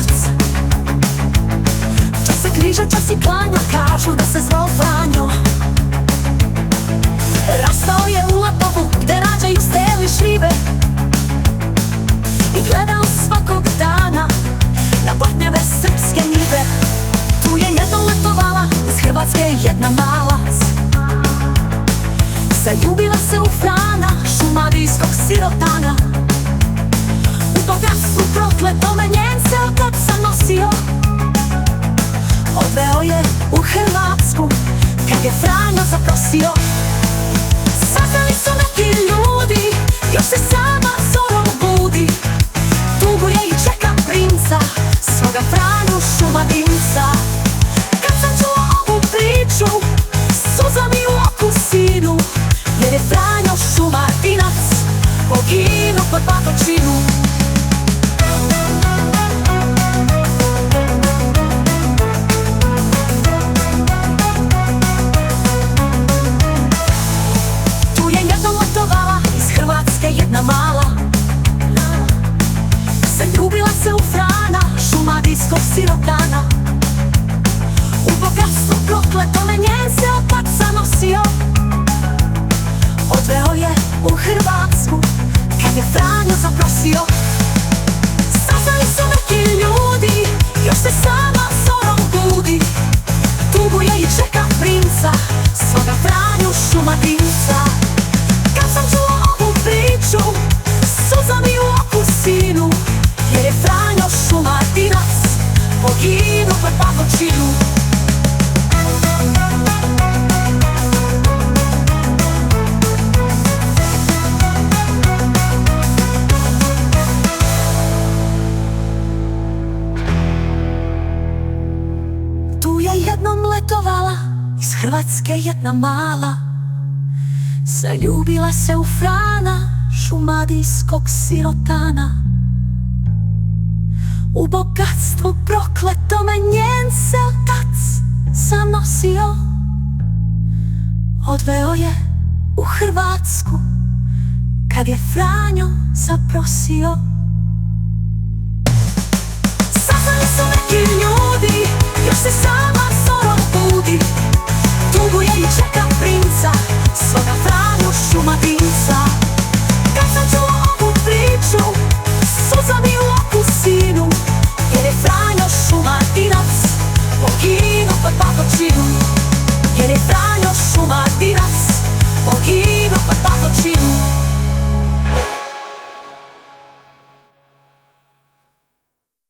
otac. Čas se križa, čas i klanja, kažu da se zvao Franjo. Rastao je u Lapovu, gde rađaju stele šribe, i gledao svakog dana na blatnjave srpske njive. Tu je jednom letovala iz Hrvatske jedna mala. Zaljubila se u Frana, šumadijskog sirotana. U bogatstvu prokletome njen se otac zanosio. Odveo je u Hrvatsku kad je Franjo zaprosio. Saznali su neki ljudi, još se sama zorom budi. Tuguje i čeka princa, svoga Franju Šumadinca. Kad sam čuo ovu priču, suza mi u oku sinu, jer je Franjo Šumadinac poginuo pod Batočinu. Tu je jednom letovala iz Hrvatske jedna mala. Zaljubila se u Frana, šumadijskog sirotana. U bogatstvu prokletome njen se otac zanosio. Odveo je u Hrvatsku kad je Franjo zaprosio. Saznali su neki ljudi, još se sama zorom budi. Tuguje i čeka princa, svoga Franju Šumadinca. Kad sam čuo ovu priču, suza mi u oku sinu, jer je Franjo Šumadinac poginuo pod Batočinu. Tu je jednom letovala iz Hrvatske jedna mala. Zaljubila se u Frana, šumadijskog sirotana. U bogatstvu prokletome njen se otac zanosio. Odveo je u Hrvatsku kad je Franjo zaprosio. Saznali su neki ljudi, još se sama zorom budi. Tuguje i čeka princa,